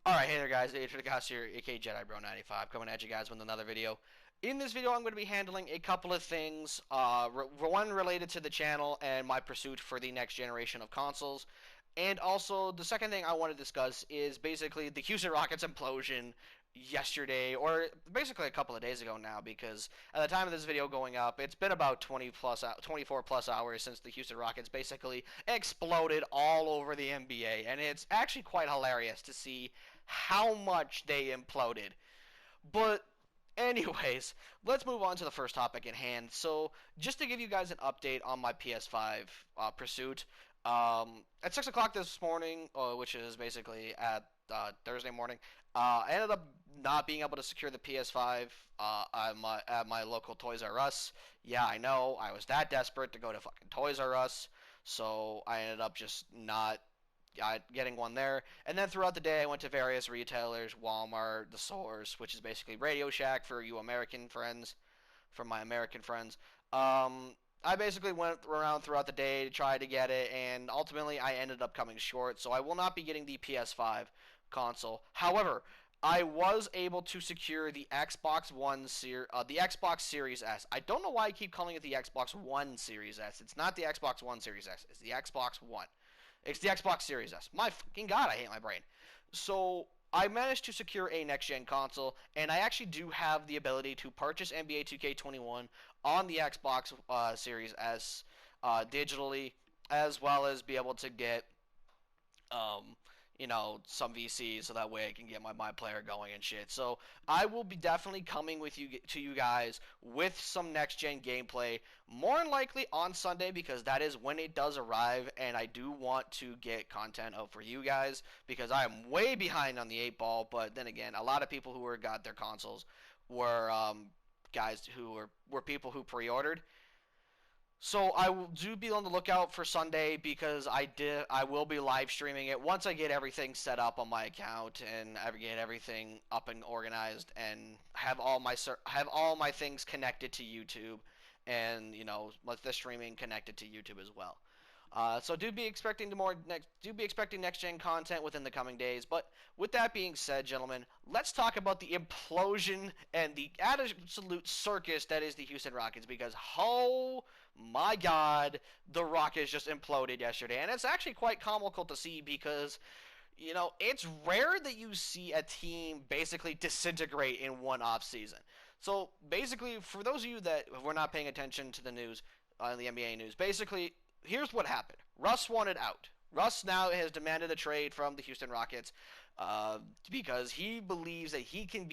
Alright, hey there guys, it's the Gas here, aka JediBro95, coming at you guys with another video. In this video, I'm going to be handling a couple of things, one related to the channel and my pursuit for the next generation of consoles, and also the second thing I want to discuss is basically the Houston Rockets implosion yesterday, or basically a couple of days ago now, because at the time of this video going up, it's been about 24 plus hours since the Houston Rockets basically exploded all over the NBA, and it's actually quite hilarious to see how much they imploded. But anyways, let's move on to the first topic at hand. So, just to give you guys an update on my PS5 pursuit, at 6 o'clock this morning, which is basically at Thursday morning, I ended up not being able to secure the PS5 at my local Toys R Us. Yeah, I know, I was that desperate to go to fucking Toys R Us, so I ended up just not getting one there. And then throughout the day, I went to various retailers, Walmart, the Source, which is basically Radio Shack for you American friends, for my American friends. I basically went around throughout the day to try to get it, and ultimately I ended up coming short, so I will not be getting the PS5 console. However, I was able to secure the Xbox the Xbox Series S. I don't know why I keep calling it the Xbox One Series S. It's not the Xbox One Series S. It's the Xbox One. It's the Xbox Series S. My fucking god, I hate my brain. So I managed to secure a next-gen console, and I actually do have the ability to purchase NBA 2K21 on the Xbox Series S digitally, as well as be able to get some VCs so that way I can get my player going and shit. So I will be definitely coming with you guys with some next gen gameplay, more than likely on Sunday, because that is when it does arrive, and I do want to get content out for you guys because I am way behind on the 8 ball. But then again, a lot of people who got their consoles were guys who were people who pre-ordered. So I will be on the lookout for Sunday because I will be live streaming it once I get everything set up on my account and I get everything up and organized and have all my things connected to YouTube, and let the streaming connected to YouTube as well. So do be expecting next gen content within the coming days. But with that being said, gentlemen, let's talk about the implosion and the absolute circus that is the Houston Rockets. Because oh my God, the Rockets just imploded yesterday, and it's actually quite comical to see because it's rare that you see a team basically disintegrate in one off season. So basically, for those of you that were not paying attention to the news, the NBA news, basically, here's what happened. Russ wanted out. Russ now has demanded a trade from the Houston Rockets because he believes that he can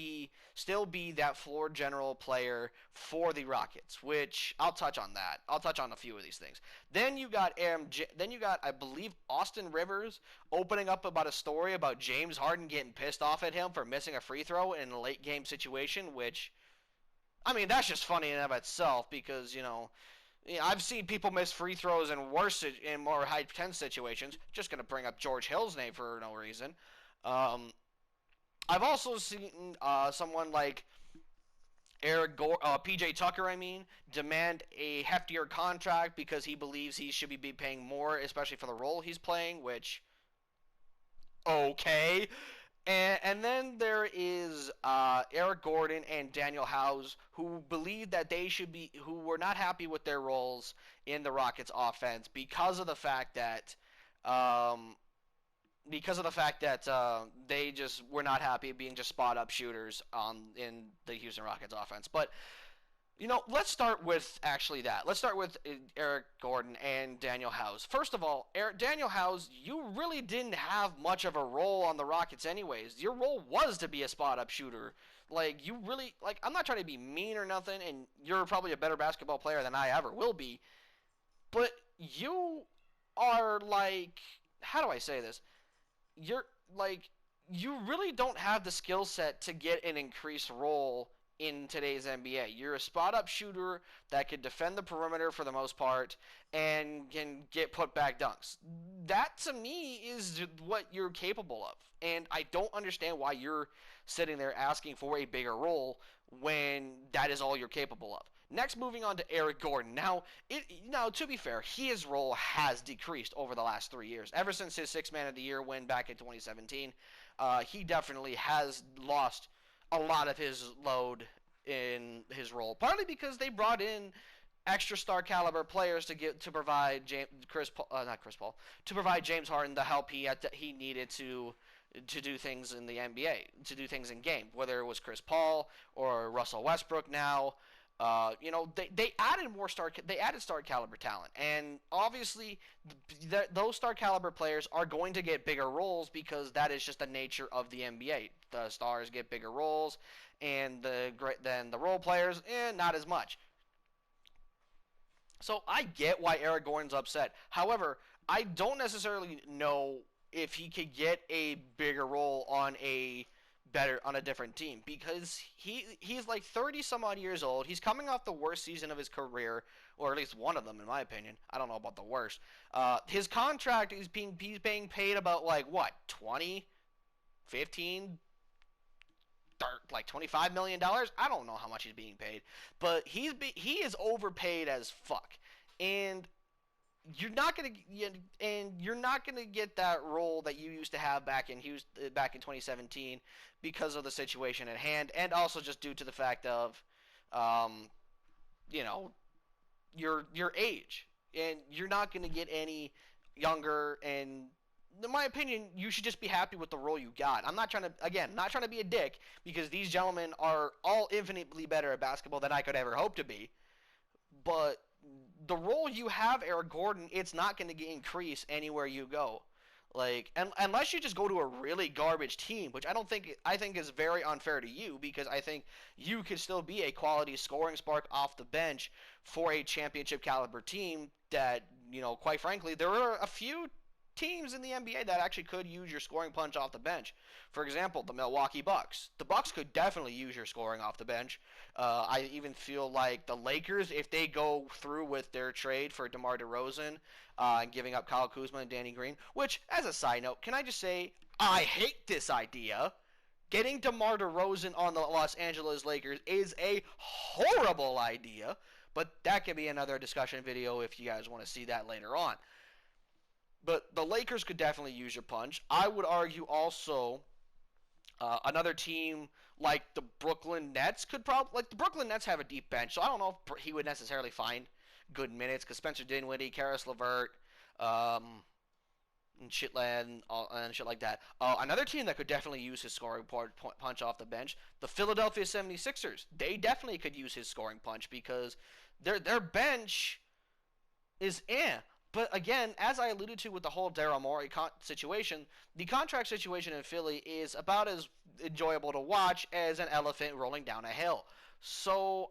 still be that floor general player for the Rockets, which I'll touch on that. I'll touch on a few of these things. Then you got I believe Austin Rivers opening up about a story about James Harden getting pissed off at him for missing a free throw in a late game situation, which, I mean, that's just funny in and of itself because, I've seen people miss free throws in more high tense situations. Just going to bring up George Hill's name for no reason. I've also seen someone like PJ Tucker, demand a heftier contract because he believes he should be paying more, especially for the role he's playing, which, okay. And then there is Eric Gordon and Daniel House, who believe that who were not happy with their roles in the Rockets offense because of the fact that they just were not happy being just spot up shooters in the Houston Rockets offense. But let's start with that. Let's start with Eric Gordon and Daniel House. First of all, Daniel House, you really didn't have much of a role on the Rockets anyways. Your role was to be a spot-up shooter. I'm not trying to be mean or nothing, and you're probably a better basketball player than I ever will be, but you are how do I say this? You really don't have the skill set to get an increased role in today's NBA. You're a spot-up shooter that can defend the perimeter for the most part and can get put-back dunks. That, to me, is what you're capable of. And I don't understand why you're sitting there asking for a bigger role when that is all you're capable of. Next, moving on to Eric Gordon. Now, to be fair, his role has decreased over the last 3 years. Ever since his Sixth Man of the Year win back in 2017, he definitely has lost a lot of his load in his role. Partly because they brought in extra star caliber players to provide not Chris Paul, to provide James Harden the help he needed to do things in the NBA, to do things in game, whether it was Chris Paul or Russell Westbrook now. They added they added star caliber talent, and obviously those star caliber players are going to get bigger roles because that is just the nature of the NBA. The stars get bigger roles, and then the role players, not as much. So I get why Eric Gordon's upset. However, I don't necessarily know if he could get a bigger role on a different team because he's like 30 some odd years old. He's coming off the worst season of his career, or at least one of them in my opinion. I don't know about the worst. His contract he's being paid about like what, 20, 15, like $25 million. I don't know how much he's being paid, but he is overpaid as fuck, and you're not gonna get that role that you used to have back in 2017 because of the situation at hand, and also just due to the fact of, um, you know, your age, and you're not gonna get any younger. And in my opinion, you should just be happy with the role you got. I'm not trying to, again, not trying to be a dick because these gentlemen are all infinitely better at basketball than I could ever hope to be. But the role you have, Eric Gordon, it's not going to increase anywhere you go. Like, unless you just go to a really garbage team, which I think is very unfair to you because I think you could still be a quality scoring spark off the bench for a championship caliber team that, quite frankly, there are a few teams in the NBA that actually could use your scoring punch off the bench. For example, the Milwaukee Bucks. The Bucks could definitely use your scoring off the bench. I even feel like the Lakers, if they go through with their trade for DeMar DeRozan and giving up Kyle Kuzma and Danny Green, which, as a side note, can I just say, I hate this idea. Getting DeMar DeRozan on the Los Angeles Lakers is a horrible idea, but that could be another discussion video if you guys want to see that later on. But the Lakers could definitely use your punch. I would argue also another team like the Brooklyn Nets could probably, like, the Brooklyn Nets have a deep bench, so I don't know if he would necessarily find good minutes because Spencer Dinwiddie, Karis LeVert, and shit like that. Another team that could definitely use his scoring punch off the bench, the Philadelphia 76ers. They definitely could use his scoring punch because their bench is But again, as I alluded to with the whole Daryl Morey situation, the contract situation in Philly is about as enjoyable to watch as an elephant rolling down a hill. So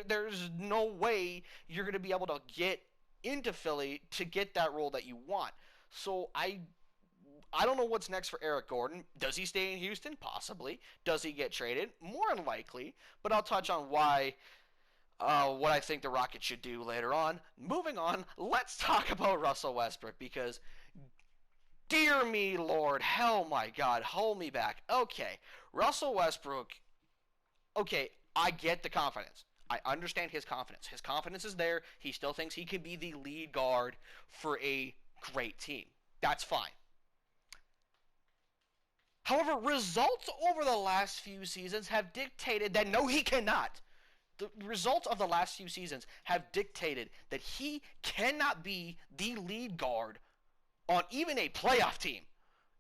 there's no way you're going to be able to get into Philly to get that role that you want. So I don't know what's next for Eric Gordon. Does he stay in Houston? Possibly. Does he get traded? More than likely. But I'll touch on what I think the Rockets should do later on. Moving on, let's talk about Russell Westbrook because, dear me, Lord, hell my God, hold me back. Okay, Russell Westbrook, okay, I get the confidence. I understand his confidence. His confidence is there. He still thinks he can be the lead guard for a great team. That's fine. However, results over the last few seasons have dictated that no, he cannot. The results of the last few seasons have dictated that he cannot be the lead guard on even a playoff team,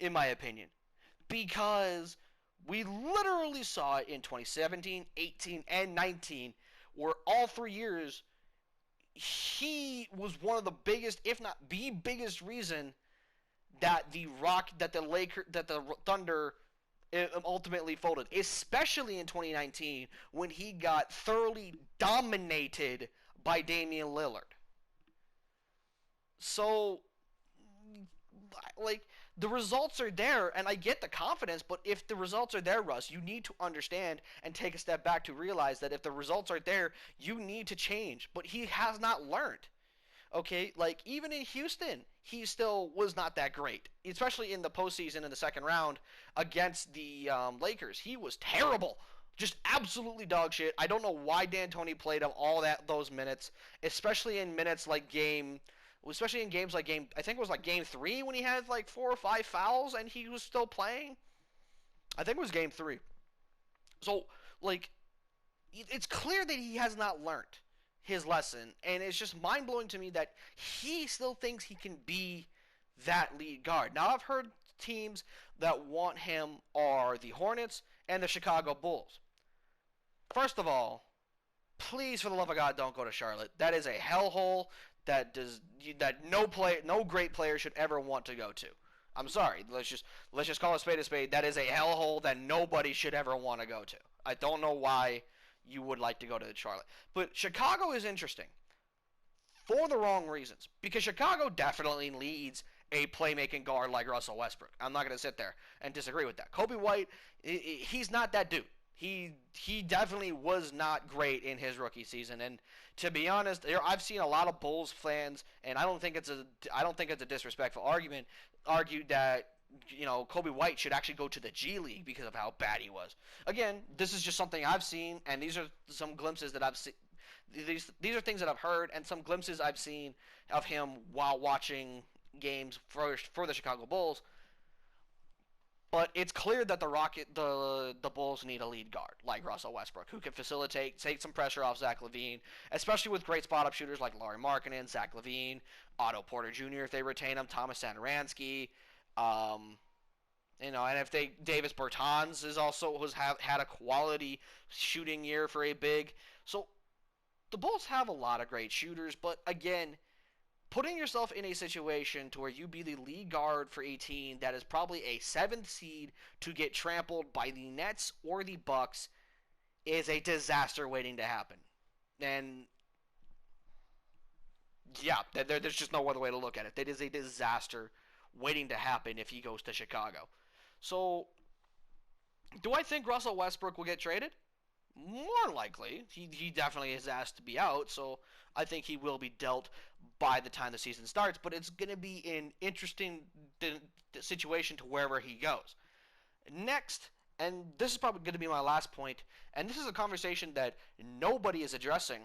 in my opinion. Because we literally saw it in 2017, 18, and 19, where all 3 years he was one of the biggest, if not the biggest reason that the Thunder ultimately folded, especially in 2019 when he got thoroughly dominated by Damian Lillard. So, like, the results are there, and I get the confidence, but if the results are there, Russ, you need to understand and take a step back to realize that if the results are there, you need to change. But he has not learned. Okay, like, even in Houston, he still was not that great, especially in the postseason in the second round against the Lakers. He was terrible, just absolutely dog shit. I don't know why D'Antoni played him those minutes, especially in minutes like game especially in games like I think it was like game 3 when he had like 4 or 5 fouls and he was still playing. I think it was game 3. So like it's clear that he has not learned his lesson, and it's just mind blowing to me that he still thinks he can be that lead guard. Now I've heard teams that want him are the Hornets and the Chicago Bulls. First of all, please for the love of God don't go to Charlotte. That is a hellhole that no great player should ever want to go to. I'm sorry. Let's just call a spade. That is a hellhole that nobody should ever want to go to. I don't know why you would like to go to Charlotte. But Chicago is interesting for the wrong reasons. Because Chicago definitely needs a playmaking guard like Russell Westbrook. I'm not going to sit there and disagree with that. Kobe White, he's not that dude. He definitely was not great in his rookie season, and to be honest, I've seen a lot of Bulls fans, and I don't think it's a disrespectful argument, argue that Kobe White should actually go to the G League because of how bad he was. Again, this is just something I've seen, and these are some glimpses that I've seen. These are things that I've heard, and some glimpses I've seen of him while watching games for the Chicago Bulls. But it's clear that the Bulls need a lead guard like Russell Westbrook, who can facilitate, take some pressure off Zach LaVine, especially with great spot up shooters like Lauri Markkanen, Zach LaVine, Otto Porter Jr. if they retain him, Thomas Satoransky, and if Davis Bertans had a quality shooting year for a big. So the Bulls have a lot of great shooters, but again, putting yourself in a situation to where you be the lead guard for a team that is probably a 7th seed to get trampled by the Nets or the Bucks is a disaster waiting to happen. And yeah, there's just no other way to look at it. That is a disaster waiting to happen if he goes to Chicago. So, do I think Russell Westbrook will get traded? More likely. He definitely is asked to be out, so I think he will be dealt by the time the season starts, but it's going to be an interesting situation to wherever he goes. Next, and this is probably going to be my last point, and this is a conversation that nobody is addressing.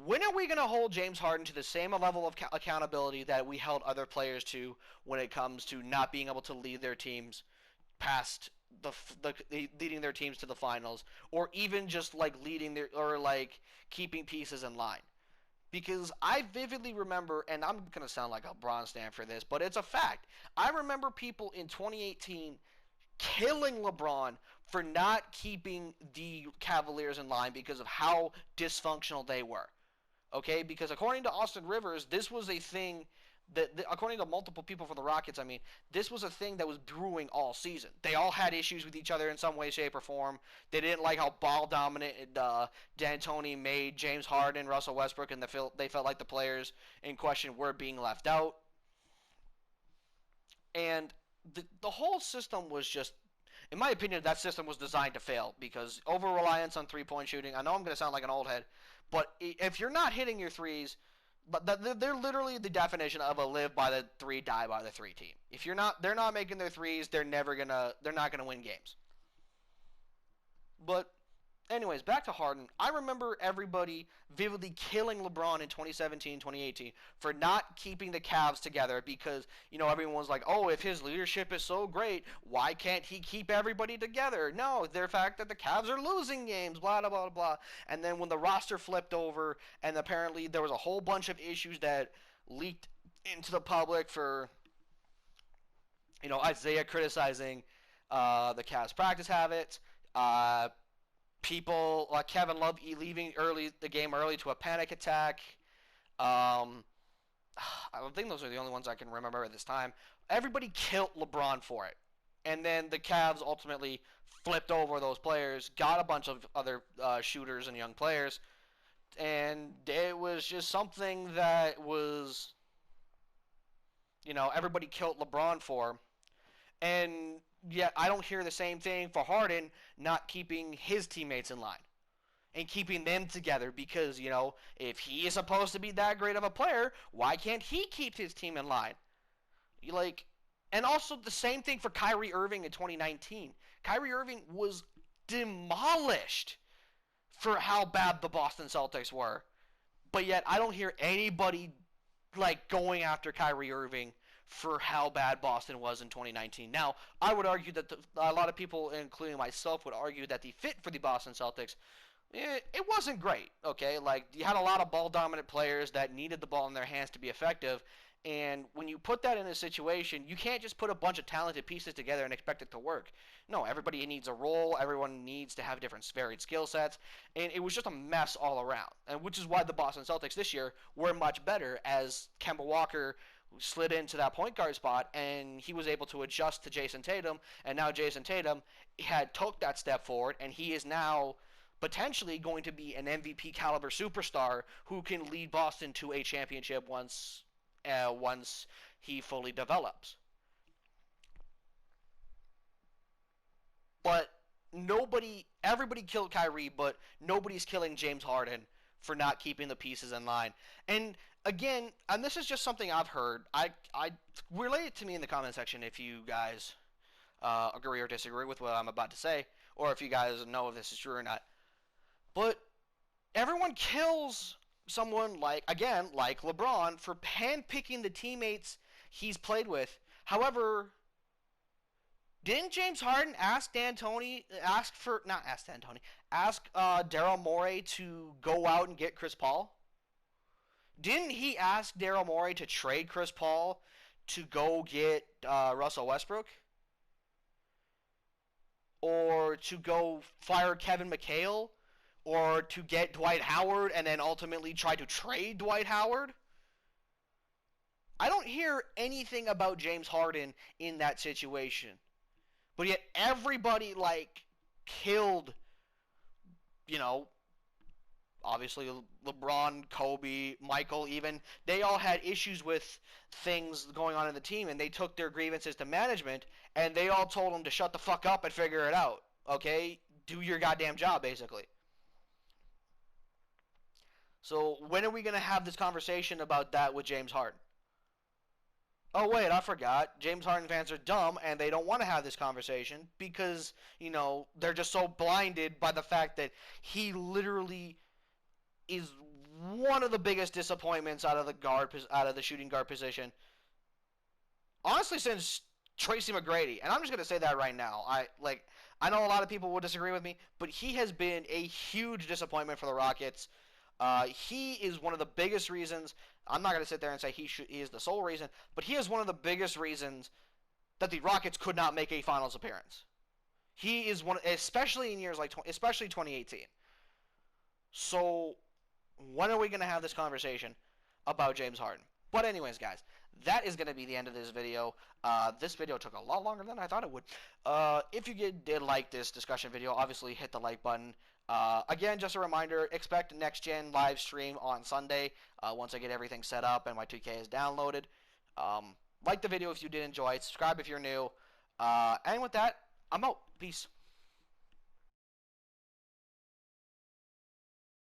When are we going to hold James Harden to the same level of accountability that we held other players to when it comes to not being able to lead their teams past leading their teams to the finals, or even just like keeping pieces in line? Because I vividly remember, and I'm going to sound like a Bron stan for this, but it's a fact. I remember people in 2018 killing LeBron for not keeping the Cavaliers in line because of how dysfunctional they were. Okay? Because according to Austin Rivers, this was a thing according to multiple people for the Rockets, this was a thing that was brewing all season. They all had issues with each other in some way, shape, or form. They didn't like how ball dominant D'Antoni made James Harden, Russell Westbrook, and they felt like the players in question were being left out. And the whole system was just, in my opinion, that system was designed to fail because over-reliance on three-point shooting. I know I'm going to sound like an old head, but if you're not hitting your threes, but they're literally the definition of a live by the three, die by the three team. If they're not making their threes, they're not gonna win games. But anyways, back to Harden. I remember everybody vividly killing LeBron in 2017, 2018 for not keeping the Cavs together because, everyone was like, oh, if his leadership is so great, why can't he keep everybody together? No, the fact that the Cavs are losing games, blah, blah, blah, blah. And then when the roster flipped over and apparently there was a whole bunch of issues that leaked into the public for, Isaiah criticizing the Cavs practice habits, people like Kevin Love leaving the game early to a panic attack. I don't think those are the only ones I can remember at this time. Everybody killed LeBron for it. And then the Cavs ultimately flipped over those players, got a bunch of other shooters and young players, and it was just something that was, everybody killed LeBron for. And yet I don't hear the same thing for Harden not keeping his teammates in line and keeping them together because, if he is supposed to be that great of a player, why can't he keep his team in line? And also the same thing for Kyrie Irving in 2019. Kyrie Irving was demolished for how bad the Boston Celtics were, but yet I don't hear anybody like going after Kyrie Irving for how bad Boston was in 2019. Now, I would argue that a lot of people, including myself, would argue that the fit for the Boston Celtics it wasn't great. Okay, like you had a lot of ball dominant players that needed the ball in their hands to be effective. And when you put that in a situation, you can't just put a bunch of talented pieces together and expect it to work. No, everybody needs a role. Everyone needs to have different varied skill sets, and it was just a mess all around. And which is why the Boston Celtics this year were much better as Kemba Walker slid into that point guard spot, and he was able to adjust to Jason Tatum. And now Jason Tatum had took that step forward, and he is now potentially going to be an MVP caliber superstar who can lead Boston to a championship once he fully develops. But everybody killed Kyrie, but nobody's killing James Harden for not keeping the pieces in line. And again, and this is just something I've heard. I relate it to me in the comment section if you guys agree or disagree with what I'm about to say, or if you guys know if this is true or not. But everyone kills someone like LeBron for handpicking the teammates he's played with. However, didn't James Harden ask Daryl Morey to go out and get Chris Paul? Didn't he ask Daryl Morey to trade Chris Paul to go get Russell Westbrook? Or to go fire Kevin McHale? Or to get Dwight Howard and then ultimately try to trade Dwight Howard? I don't hear anything about James Harden in that situation. But yet everybody, killed, obviously LeBron, Kobe, Michael even. They all had issues with things going on in the team, and they took their grievances to management, and they all told them to shut the fuck up and figure it out, okay? Do your goddamn job, basically. So when are we going to have this conversation about that with James Harden? Oh, wait, I forgot. James Harden fans are dumb, and they don't want to have this conversation because, they're just so blinded by the fact that he literally is one of the biggest disappointments out of the shooting guard position. Honestly, since Tracy McGrady, and I'm just going to say that right now. I know a lot of people will disagree with me, but he has been a huge disappointment for the Rockets. He is one of the biggest reasons. I'm not going to sit there and say he is the sole reason, but he is one of the biggest reasons that the Rockets could not make a finals appearance. He is one, especially in years especially 2018. So, when are we going to have this conversation about James Harden? But anyways, guys, that is going to be the end of this video. This video took a lot longer than I thought it would. If you did like this discussion video, obviously hit the like button. Again, just a reminder, expect Next Gen live stream on Sunday once I get everything set up and my 2K is downloaded. Like the video if you did enjoy it. Subscribe if you're new. And with that, I'm out. Peace.